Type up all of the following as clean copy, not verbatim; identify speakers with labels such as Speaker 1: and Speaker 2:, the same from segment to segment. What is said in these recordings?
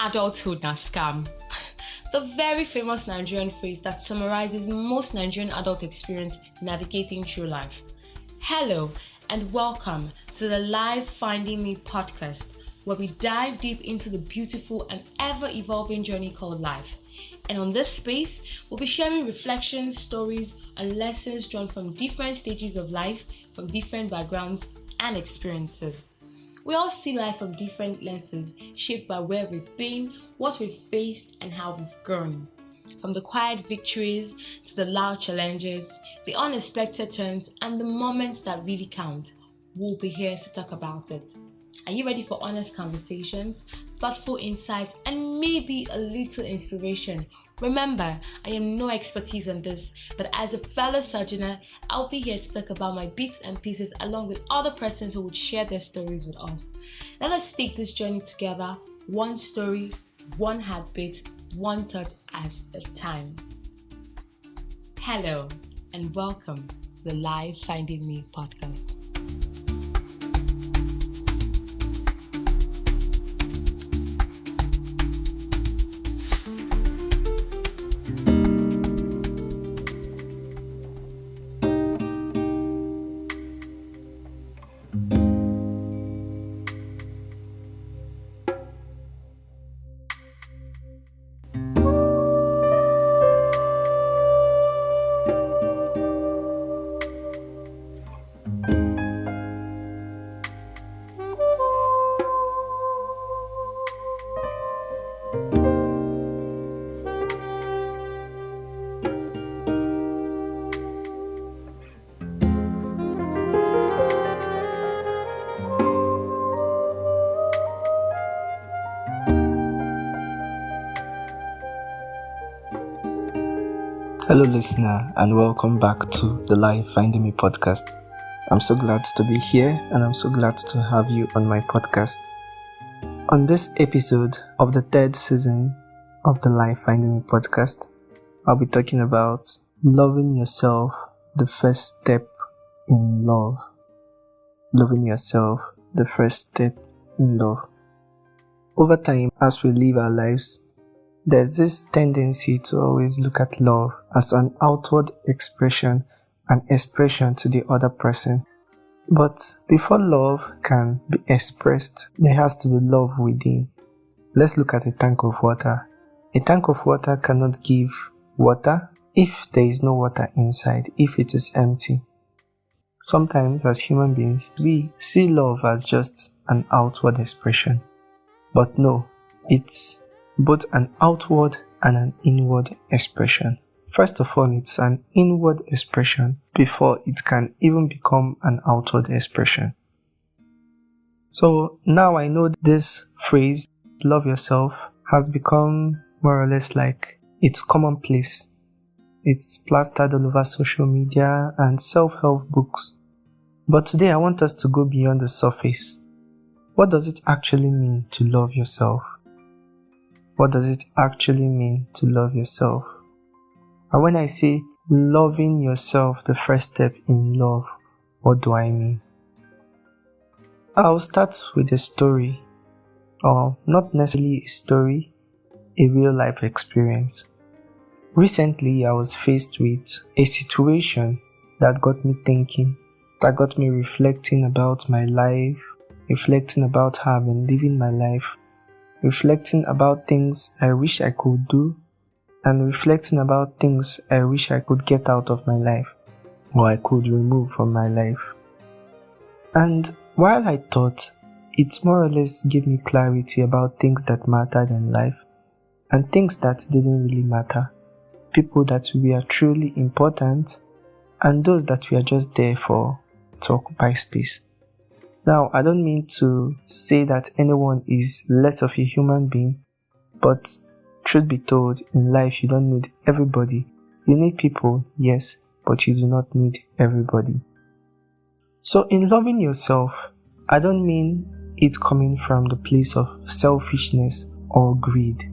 Speaker 1: Adulthood na scam. The very famous Nigerian phrase that summarizes most Nigerian adult experience navigating through life. Hello and welcome to the Life Finding Me podcast, where we dive deep into the beautiful and ever-evolving journey called life. And on this space, we'll be sharing reflections, stories, and lessons drawn from different stages of life, from different backgrounds and experiences. We all see life from different lenses, shaped by where we've been, what we've faced, and how we've grown. From the quiet victories to the loud challenges, the unexpected turns, and the moments that really count, we'll be here to talk about it. Are you ready for honest conversations, thoughtful insights, and maybe a little inspiration? Remember, I am no expertise on this, but as a fellow sojourner, I'll be here to talk about my bits and pieces along with other persons who would share their stories with us. Let us take this journey together, one story, one heartbeat, one thought at a time. Hello, and welcome to the Life Finding Me podcast.
Speaker 2: Hello listener, and welcome back to the Life Finding Me podcast. I'm so glad to be here, and I'm so glad to have you on my podcast. On this episode of the third season of the Life Finding Me podcast, I'll be talking about loving yourself, the first step in love. Loving yourself, the first step in love. Over time, as we live our lives, there's this tendency to always look at love as an outward expression, an expression to the other person. But before love can be expressed, there has to be love within. Let's look at a tank of water. A tank of water cannot give water if there is no water inside, if it is empty. Sometimes as human beings, we see love as just an outward expression. But no, it's both an outward and an inward expression. First of all, it's an inward expression before it can even become an outward expression. So now I know this phrase, love yourself, has become more or less like it's commonplace. It's plastered all over social media and self-help books. But today I want us to go beyond the surface. What does it actually mean to love yourself? What does it actually mean to love yourself? And when I say loving yourself, the first step in love, what do I mean? I'll start with a story, or not necessarily a story, a real life experience. Recently, I was faced with a situation that got me thinking, that got me reflecting about my life, reflecting about how I've been living my life, reflecting about things I wish I could do, and reflecting about things I wish I could get out of my life, or I could remove from my life. And while I thought, it more or less gave me clarity about things that mattered in life, and things that didn't really matter, people that were truly important, and those that were just there for to occupy space. Now, I don't mean to say that anyone is less of a human being, but truth be told, in life you don't need everybody. You need people, yes, but you do not need everybody. So in loving yourself, I don't mean it coming from the place of selfishness or greed,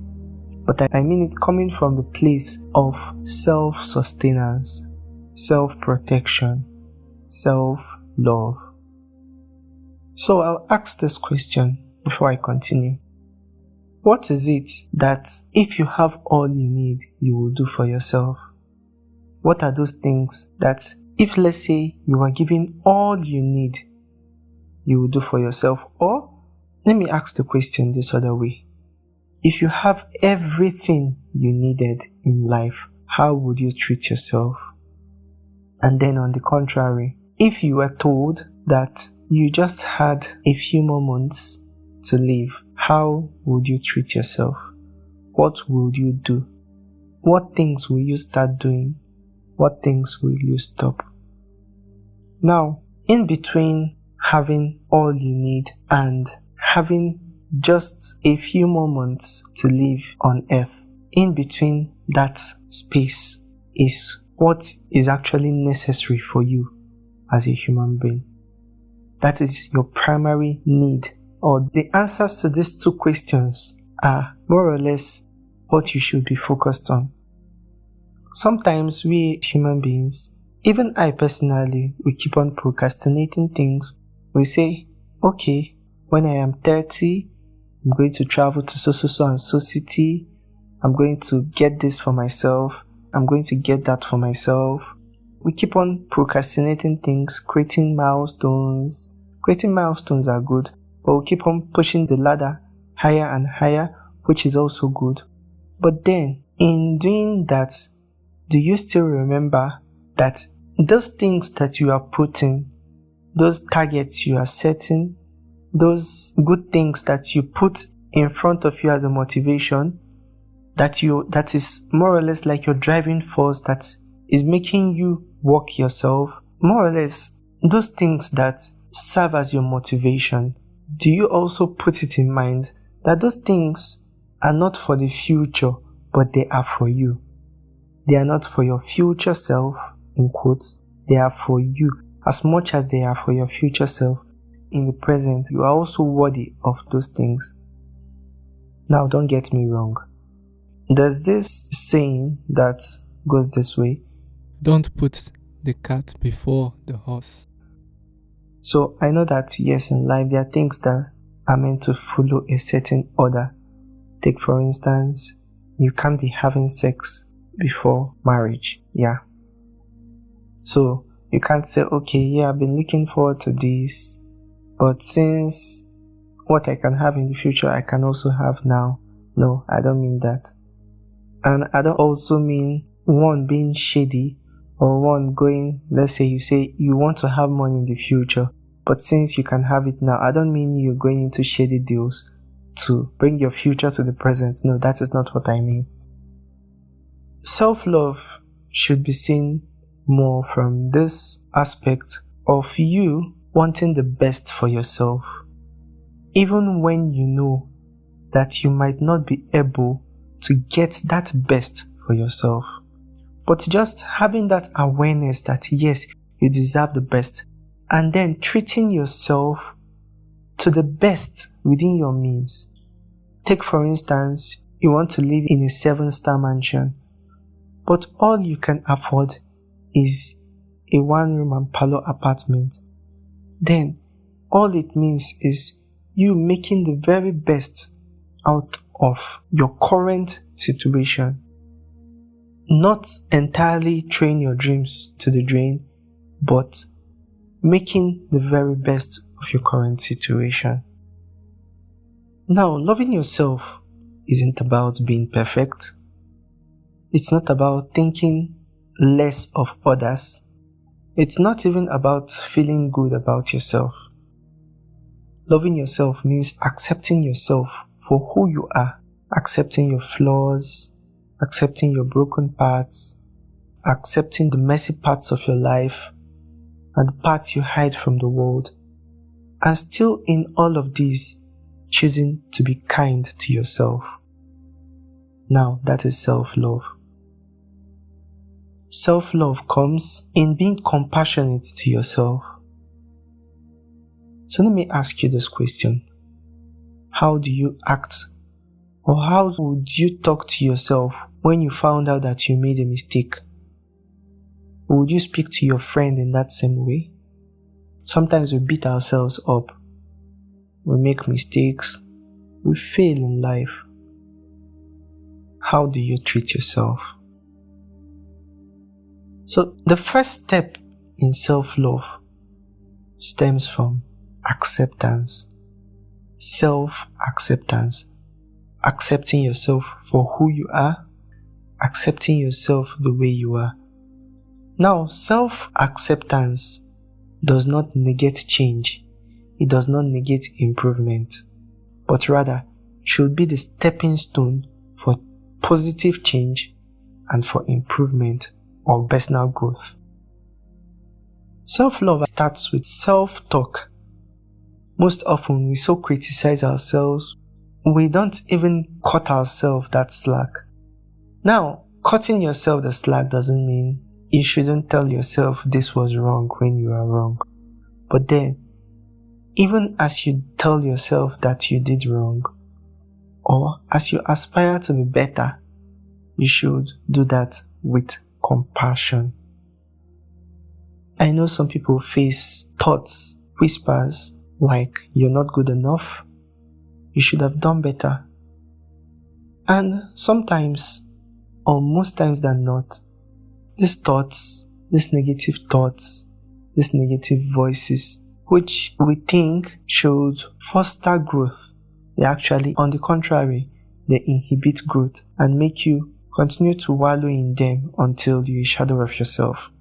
Speaker 2: but I mean it coming from the place of self-sustenance, self-protection, self-love. So I'll ask this question before I continue. What is it that if you have all you need, you will do for yourself? What are those things that if, let's say, you are given all you need, you will do for yourself? Or, let me ask the question this other way. If you have everything you needed in life, how would you treat yourself? And then on the contrary, if you were told that you just had a few more months to live, how would you treat yourself? What would you do? What things will you start doing? What things will you stop? Now, in between having all you need and having just a few more months to live on earth, in between that space is what is actually necessary for you as a human being. That is your primary need, or the answers to these two questions are more or less what you should be focused on. Sometimes we human beings, even I personally, we keep on procrastinating things. We say, okay, when I am 30, I'm going to travel to so and so city. I'm going to get this for myself. I'm going to get that for myself. We keep on procrastinating things, creating milestones. Creating milestones are good, but we keep on pushing the ladder higher and higher, which is also good. But then, in doing that, do you still remember that those things that you are putting, those targets you are setting, those good things that you put in front of you as a motivation, that is more or less like your driving force that is making you work yourself, more or less those things that serve as your motivation, do you also put it in mind that those things are not for the future, but they are for you? They are not for your future self, in quotes, they are for you. As much as they are for your future self, in the present, you are also worthy of those things. Now, don't get me wrong. There's this saying that goes this way:
Speaker 3: don't put the cart before the horse.
Speaker 2: So I know that yes, in life there are things that are meant to follow a certain order. Take for instance, you can't be having sex before marriage. Yeah. So you can't say, okay, yeah, I've been looking forward to this, but since what I can have in the future, I can also have now. No, I don't mean that. And I don't also mean one being shady or one going, let's say you say you want to have money in the future, but since you can have it now, I don't mean you're going into shady deals to bring your future to the present. No, that is not what I mean. Self-love should be seen more from this aspect of you wanting the best for yourself, even when you know that you might not be able to get that best for yourself. But just having that awareness that yes, you deserve the best, and then treating yourself to the best within your means. Take for instance, you want to live in a 7-star mansion, but all you can afford is a 1-room and parlor apartment. Then all it means is you making the very best out of your current situation. Not entirely throwing your dreams to the drain, but making the very best of your current situation. Now, loving yourself isn't about being perfect. It's not about thinking less of others. It's not even about feeling good about yourself. Loving yourself means accepting yourself for who you are, accepting your flaws, accepting your broken parts, accepting the messy parts of your life and the parts you hide from the world, and still in all of these, choosing to be kind to yourself. Now, that is self-love. Self-love comes in being compassionate to yourself. So let me ask you this question. How do you act, or how would you talk to yourself when you found out that you made a mistake? Would you speak to your friend in that same way? Sometimes we beat ourselves up. We make mistakes. We fail in life. How do you treat yourself? So the first step in self-love stems from acceptance. Self-acceptance. Accepting yourself for who you are, accepting yourself the way you are. Now, self-acceptance does not negate change. It does not negate improvement, but rather should be the stepping stone for positive change and for improvement or personal growth. Self-love starts with self-talk. Most often we so criticize ourselves, we don't even cut ourselves that slack. Now, cutting yourself the slack doesn't mean you shouldn't tell yourself this was wrong when you are wrong. But then, even as you tell yourself that you did wrong, or as you aspire to be better, you should do that with compassion. I know some people face thoughts, whispers, like you're not good enough, you should have done better. And sometimes, or most times than not, these thoughts, these negative thoughts, these negative voices, which we think should foster growth, they actually, on the contrary, they inhibit growth and make you continue to wallow in them until you're a shadow of yourself.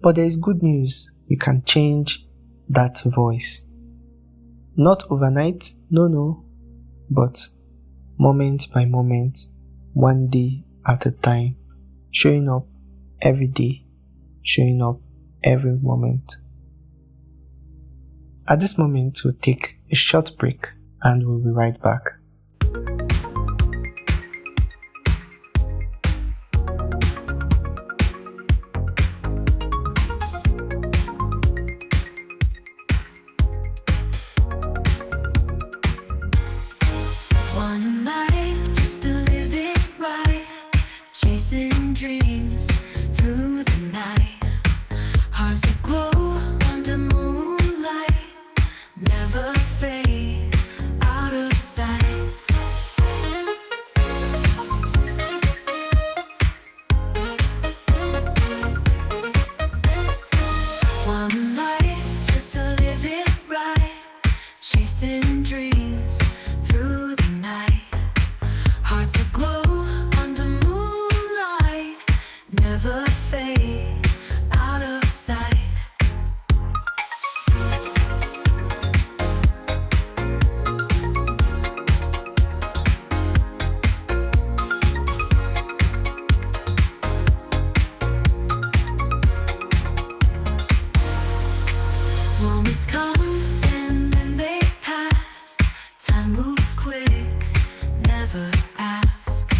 Speaker 2: But there is good news. You can change that voice. Not overnight, no, but moment by moment, one day at a time, showing up every day, showing up every moment. At this moment, we'll take a short break and we'll be right back.
Speaker 4: One life just to live it right, chasing dreams through the night. Hearts aglow under moonlight, never fade out of sight. One life just to live it right, chasing dreams through the night. Hearts aglow under moonlight, never fade out of sight. Moments come and then they pass. Time moves quick, never ask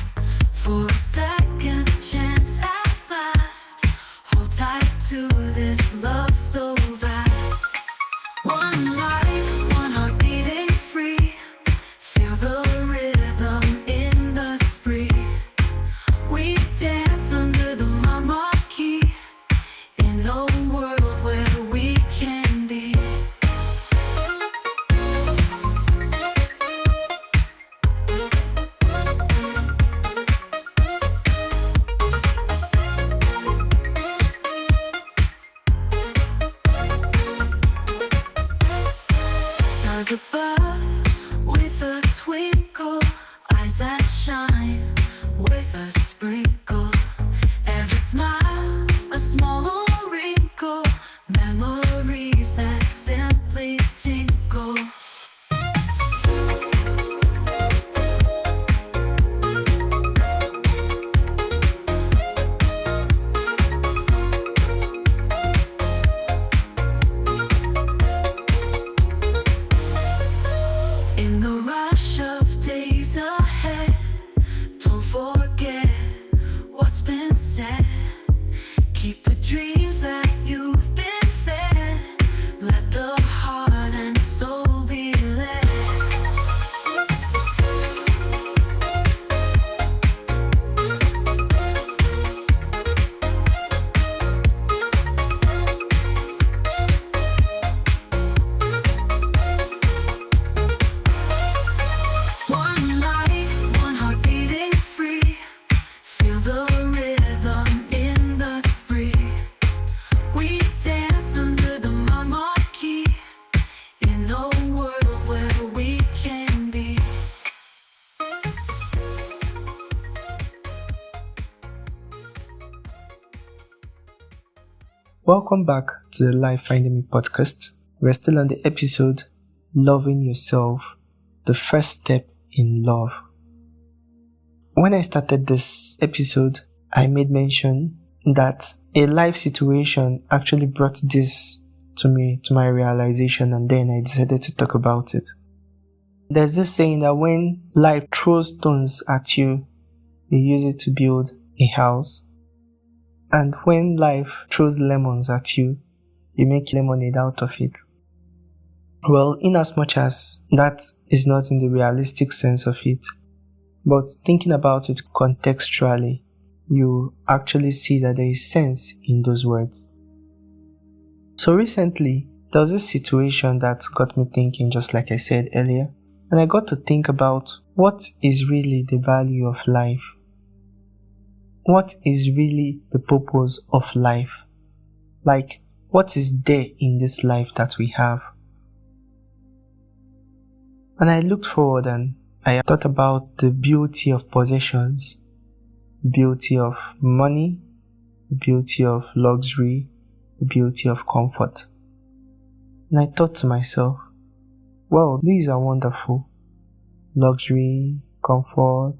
Speaker 4: for a second chance at last. Hold tight to this love so vast. One life, one heart beating free. Feel the rhythm in the spree. We dance under the marquee in a world where we can be. Stars above with a twinkle, eyes that shine with a sprinkle. Every smile, a small wrinkle, memories that simply tinkle. In the rush of days ahead, don't forget what's been said. Keep the dreams that you've been fed. Let the heart and
Speaker 2: Welcome back to the L.I.F.E podcast. We're still on the episode Loving Yourself, the first step in love. When I started this episode, I made mention that a life situation actually brought this to me, to my realization, and then I decided to talk about it. There's this saying that when life throws stones at you, you use it to build a house. And when life throws lemons at you, you make lemonade out of it. Well, in as much as that is not in the realistic sense of it, but thinking about it contextually, you actually see that there is sense in those words. So recently, there was a situation that got me thinking, just like I said earlier, and I got to think about what is really the value of life. What is really the purpose of life? Like, what is there in this life that we have? And I looked forward and I thought about the beauty of possessions, beauty of money, the beauty of luxury, the beauty of comfort. And I thought to myself, well, these are wonderful. Luxury, comfort,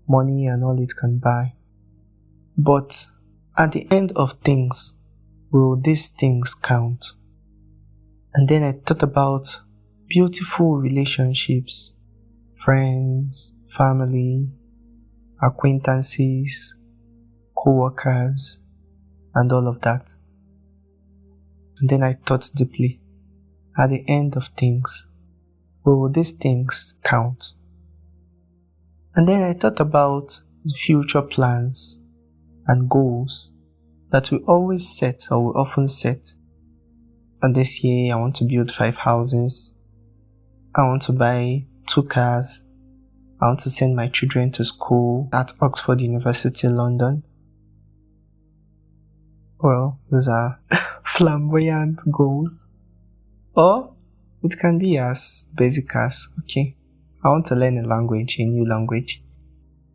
Speaker 2: money and all it can buy. But at the end of things, will these things count? And then I thought about beautiful relationships, friends, family, acquaintances, co-workers, and all of that. And then I thought deeply, at the end of things, will these things count? And then I thought about future plans and goals that we always set or we often set. And this year, I want to build 5 houses. I want to buy 2 cars. I want to send my children to school at Oxford University, London. Well, those are flamboyant goals. Or it can be as basic as, okay, I want to learn a new language.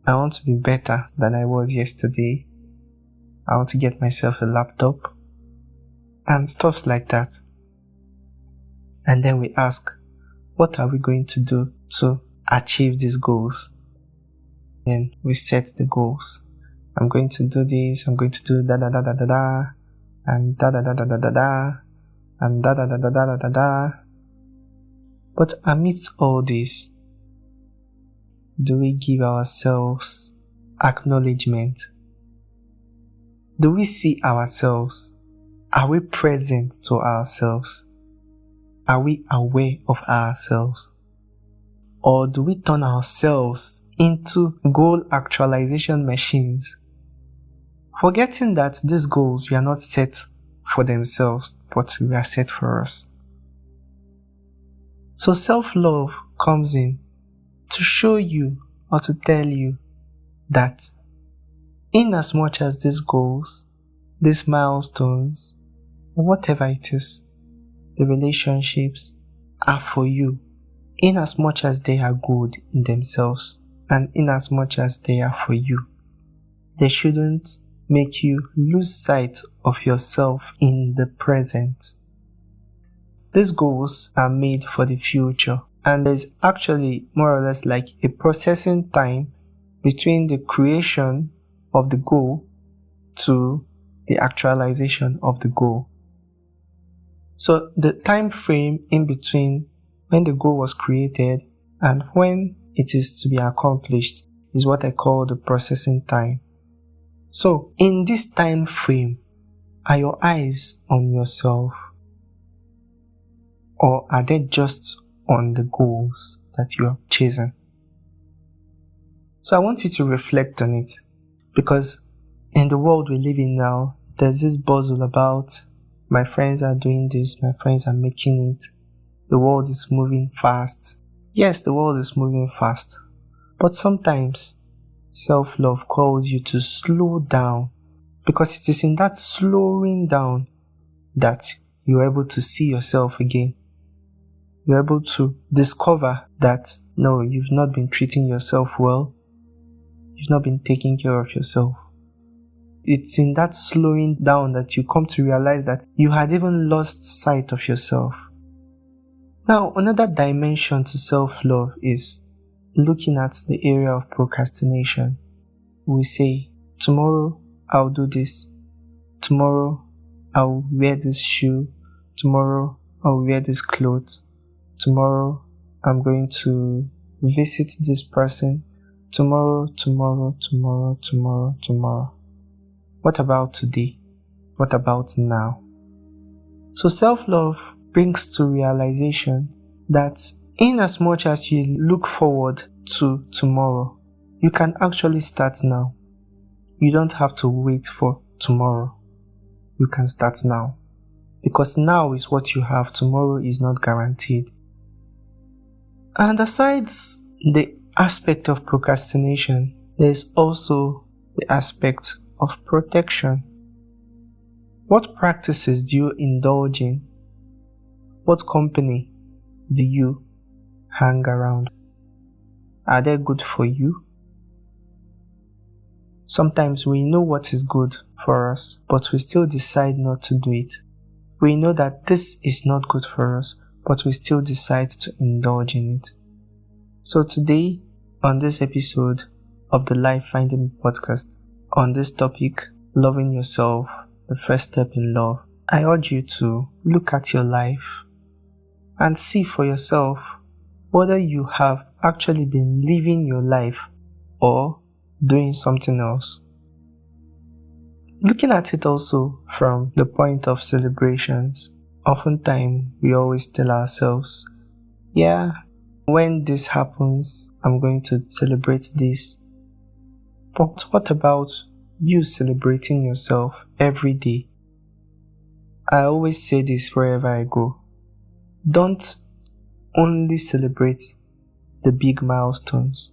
Speaker 2: I want to be better than I was yesterday. I want to get myself a laptop. And stuff like that. And then we ask, what are we going to do to achieve these goals? Then we set the goals. I'm going to do this, I'm going to do da da da da da da, and da da da da da da da, and da da da da da da da da. But amidst all this, do we give ourselves acknowledgement? Do we see ourselves? Are we present to ourselves? Are we aware of ourselves? Or do we turn ourselves into goal actualization machines? Forgetting that these goals were not set for themselves, but we are set for us. So self-love comes in to show you or to tell you that in as much as these goals, these milestones, whatever it is, the relationships are for you, in as much as they are good in themselves and in as much as they are for you. They shouldn't make you lose sight of yourself in the present. These goals are made for the future, and there's actually more or less like a processing time between the creation of the goal to the actualization of the goal. So the time frame in between when the goal was created and when it is to be accomplished is what I call the processing time. So in this time frame, are your eyes on yourself? Or are they just on the goals that you have chosen? So I want you to reflect on it, because in the world we live in now, there's this bustle about my friends are doing this, my friends are making it, the world is moving fast. Yes, the world is moving fast, but sometimes self-love calls you to slow down, because it is in that slowing down that you're able to see yourself again. You're able to discover that no, you've not been treating yourself well. You've not been taking care of yourself. it's in that slowing down that you come to realize that you had even lost sight of yourself. Now, another dimension to self-love is looking at the area of procrastination. We say, tomorrow I'll do this. Tomorrow I'll wear this shoe. Tomorrow I'll wear this clothes. Tomorrow I'm going to visit this person. Tomorrow. What about today? What about now? So self-love brings to realization that in as much as you look forward to tomorrow, you can actually start now. You don't have to wait for tomorrow. You can start now. Because now is what you have. Tomorrow is not guaranteed. And aside the aspect of procrastination, there is also the aspect of protection. What practices do you indulge in? What company do you hang around? Are they good for you? Sometimes we know what is good for us, but we still decide not to do it. We know that this is not good for us, but we still decide to indulge in it. So today, on this episode of the Life Finding podcast, on this topic, loving yourself, the first step in love, I urge you to look at your life and see for yourself whether you have actually been living your life or doing something else. Looking at it also from the point of celebrations, oftentimes we always tell ourselves, yeah, when this happens, I'm going to celebrate this. But what about you celebrating yourself every day? I always say this wherever I go. Don't only celebrate the big milestones.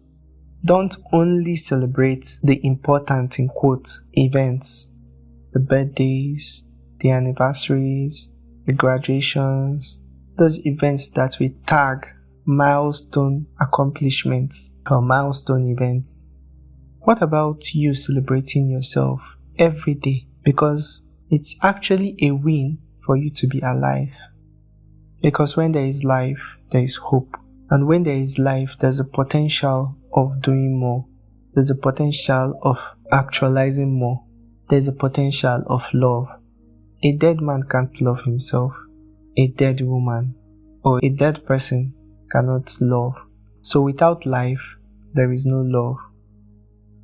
Speaker 2: Don't only celebrate the important, in quotes, events, the birthdays, the anniversaries, the graduations, those events that we tag milestone accomplishments or milestone events. What about you celebrating yourself every day? Because it's actually a win for you to be alive. Because when there is life, there is hope. And when there is life, there's a potential of doing more. There's a potential of actualizing more. There's a potential of love. A dead man can't love himself. A dead woman or a dead person cannot love. So without life, there is no love.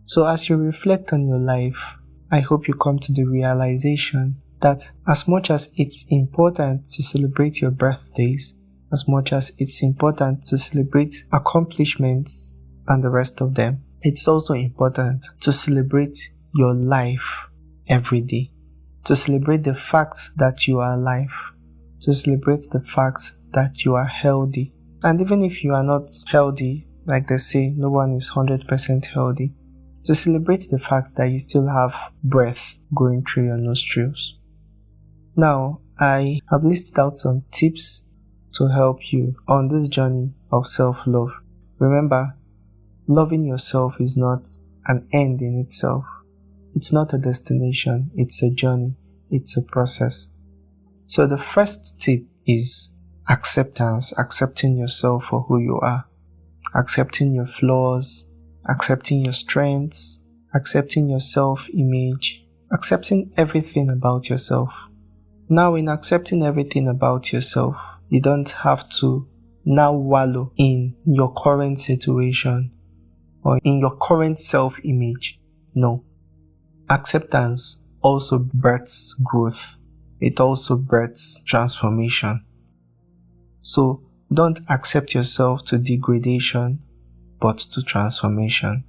Speaker 2: So as you reflect on your life, I hope you come to the realization that as much as it's important to celebrate your birthdays, as much as it's important to celebrate accomplishments and the rest of them, it's also important to celebrate your life every day. To celebrate the fact that you are alive. To celebrate the fact that you are healthy. And even if you are not healthy, like they say, no one is 100% healthy. To celebrate the fact that you still have breath going through your nostrils. Now, I have listed out some tips to help you on this journey of self-love. Remember, loving yourself is not an end in itself. It's not a destination, it's a journey, it's a process. So the first tip is acceptance, accepting yourself for who you are, accepting your flaws, accepting your strengths, accepting your self-image, accepting everything about yourself. Now, in accepting everything about yourself, you don't have to now wallow in your current situation or in your current self-image. No. Acceptance also births growth. It also births transformation. So, don't accept yourself to degradation, but to transformation.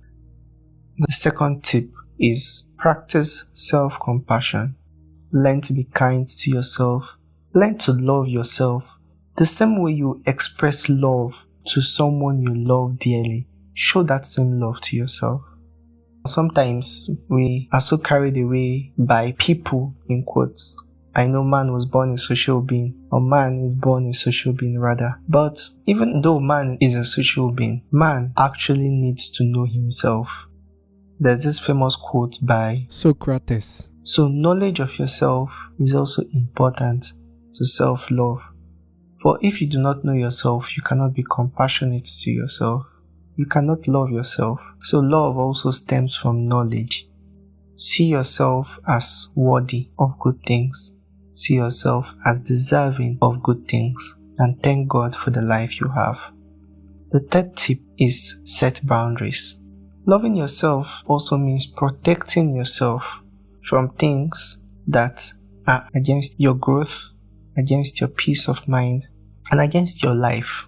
Speaker 2: The second tip is practice self-compassion. Learn to be kind to yourself. Learn to love yourself. The same way you express love to someone you love dearly, show that same love to yourself. Sometimes we are so carried away by people, in quotes. I know man was born a social being, or man is born a social being rather. But even though man is a social being, man actually needs to know himself. there's this famous quote by
Speaker 3: Socrates.
Speaker 2: So knowledge of yourself is also important to self-love. For if you do not know yourself, you cannot be compassionate to yourself. You cannot love yourself. So love also stems from knowledge. See yourself as worthy of good things. See yourself as deserving of good things. And thank God for the life you have. The third tip is set boundaries. Loving yourself also means protecting yourself from things that are against your growth, against your peace of mind, and against your life.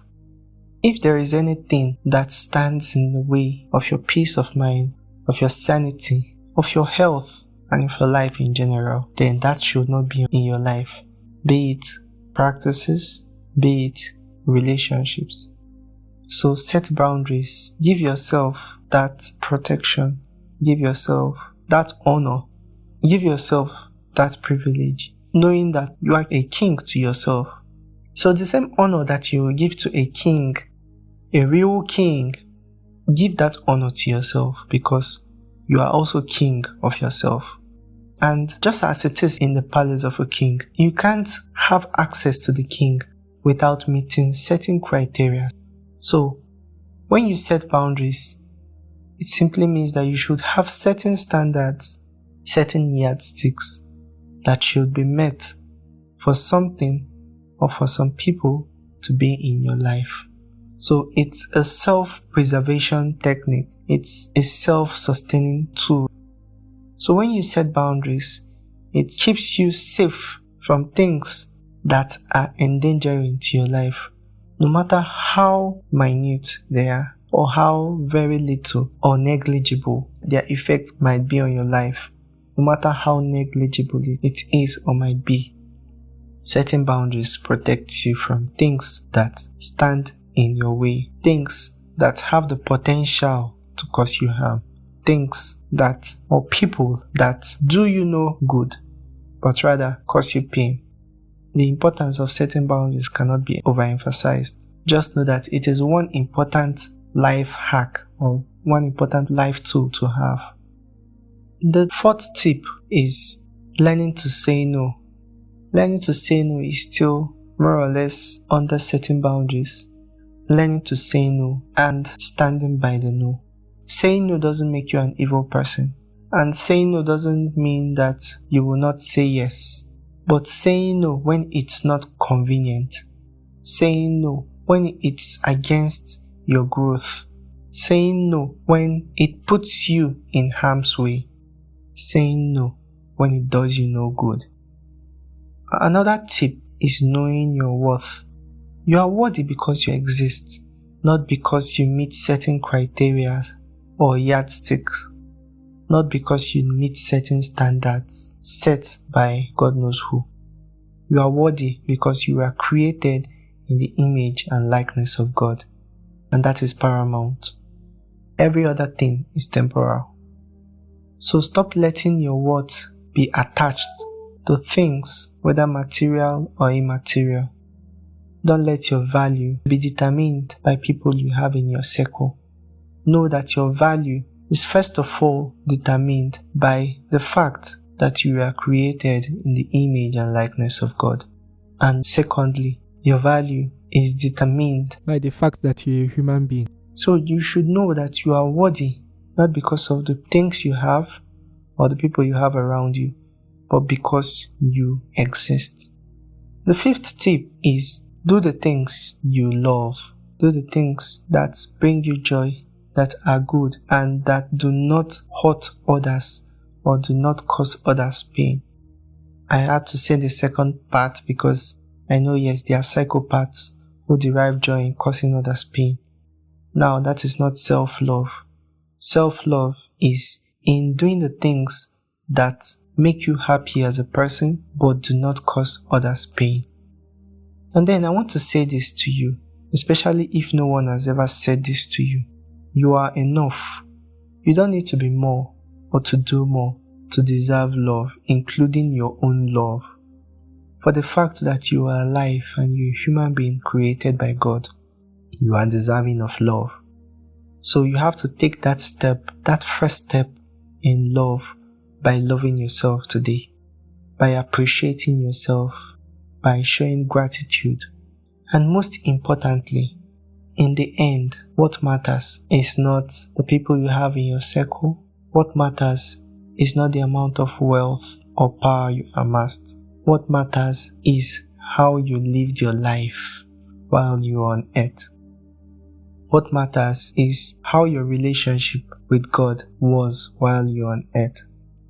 Speaker 2: If there is anything that stands in the way of your peace of mind, of your sanity, of your health, and of your life in general, then that should not be in your life. Be it practices, be it relationships. So set boundaries. Give yourself that protection. Give yourself that honor. Give yourself that privilege, knowing that you are a king to yourself. So the same honor that you will give to a king, a real king, give that honor to yourself because you are also king of yourself. And just as it is in the palace of a king, you can't have access to the king without meeting certain criteria. So when you set boundaries, it simply means that you should have certain standards, certain yardsticks that should be met for something or for some people to be in your life. So it's a self-preservation technique. It's a self-sustaining tool. So when you set boundaries, it keeps you safe from things that are endangering to your life, no matter how minute they are or how very little or negligible their effect might be on your life, no matter how negligible it is or might be. Setting boundaries protects you from things that stand in your way, things that have the potential to cause you harm, things that or people that do you no good, but rather cause you pain. The importance of setting boundaries cannot be overemphasized. Just know that it is one important life hack or one important life tool to have. The fourth tip is learning to say no. Learning to say no is still more or less under setting boundaries. Learning to say no and standing by the no. Saying no doesn't make you an evil person. And saying no doesn't mean that you will not say yes. But saying no when it's not convenient. Saying no when it's against your growth. Saying no when it puts you in harm's way. Saying no when it does you no good. Another tip is knowing your worth. You are worthy because you exist, not because you meet certain criteria or yardsticks, not because you meet certain standards set by God knows who. You are worthy because you were created in the image and likeness of God, and that is paramount. Every other thing is temporal. So stop letting your worth be attached to things, whether material or immaterial. Don't let your value be determined by people you have in your circle. Know that your value is first of all determined by the fact that you were created in the image and likeness of God. And secondly, your value is determined
Speaker 3: by the fact that you're a human being.
Speaker 2: So you should know that you are worthy, not because of the things you have or the people you have around you, but because you exist. The fifth tip is do the things you love. Do the things that bring you joy, that are good, and that do not hurt others or do not cause others pain. I had to say the second part because I know, yes, there are psychopaths who derive joy in causing others pain. Now, that is not self-love. Self-love is in doing the things that make you happy as a person but do not cause others pain. And then I want to say this to you, especially if no one has ever said this to you. You are enough. You don't need to be more or to do more to deserve love, including your own love. For the fact that you are alive and you're a human being created by God, you are deserving of love. So you have to take that step, that first step in love by loving yourself today, by appreciating yourself, by showing gratitude. And most importantly, in the end, what matters is not the people you have in your circle. What matters is not the amount of wealth or power you amassed. What matters is how you lived your life while you were on earth. What matters is how your relationship with God was while you were on earth.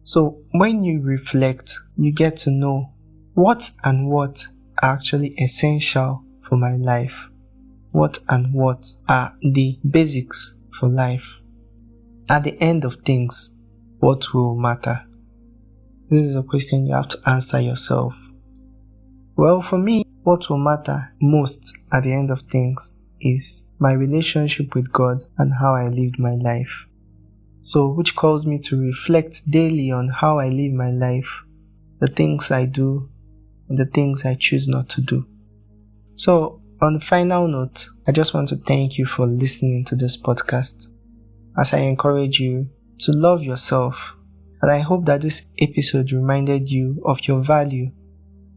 Speaker 2: So when you reflect, you get to know what and what are actually essential for my life. What and what are the basics for life. At the end of things, what will matter? This is a question you have to answer yourself. Well, for me, what will matter most at the end of things is my relationship with God and how I lived my life. So, which calls me to reflect daily on how I live my life, the things I do, and the things I choose not to do. So, on the final note, I just want to thank you for listening to this podcast, as I encourage you to love yourself. And I hope that this episode reminded you of your value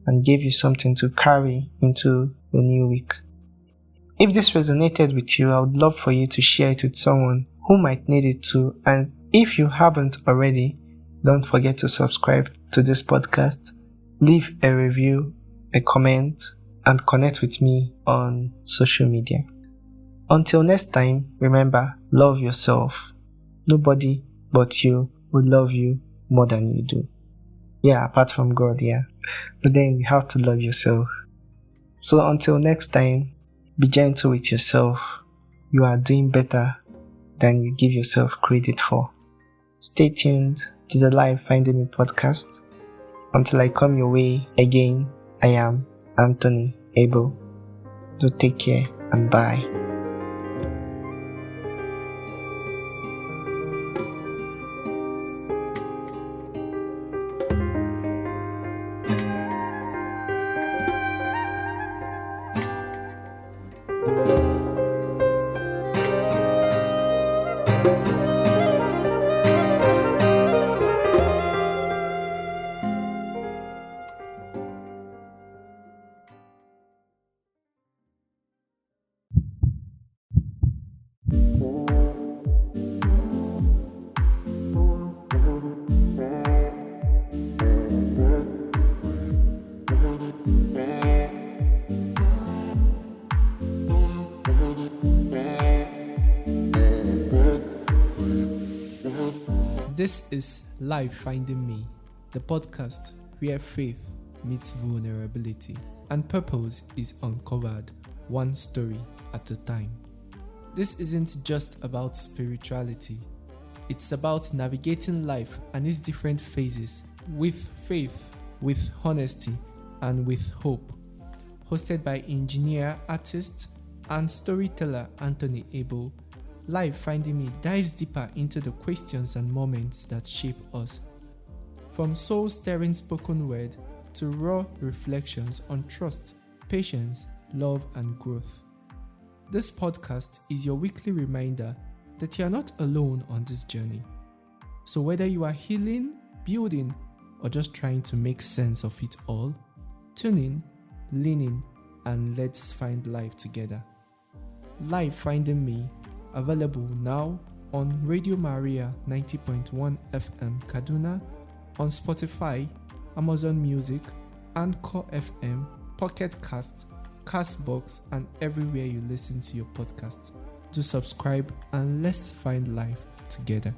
Speaker 2: and gave you something to carry into the new week. If this resonated with you, I would love for you to share it with someone who might need it too. And if you haven't already, don't forget to subscribe to this podcast, leave a review, a comment, and connect with me on social media. Until next time, remember, love yourself. Nobody but you will love you more than you do. Yeah, apart from God, yeah. But then you have to love yourself. So until next time, be gentle with yourself. You are doing better than you give yourself credit for. Stay tuned to the Life Finding Me podcast. Until I come your way again, I am Anthony Abel. Do take care and bye.
Speaker 3: This is Life Finding Me, the podcast where faith meets vulnerability and purpose is uncovered one story at a time. This isn't just about spirituality, it's about navigating life and its different phases with faith, with honesty, and with hope. Hosted by engineer, artist, and storyteller Anthony Abel, Life Finding Me dives deeper into the questions and moments that shape us. From soul-stirring spoken word to raw reflections on trust, patience, love, and growth. This podcast is your weekly reminder that you are not alone on this journey. So whether you are healing, building, or just trying to make sense of it all, tune in, lean in, and let's find life together. Life Finding Me, available now on Radio Maria 90.1 FM Kaduna, on Spotify, Amazon Music, Anchor FM, Pocket Cast, Castbox, and everywhere you listen to your podcast. Do subscribe and let's find life together.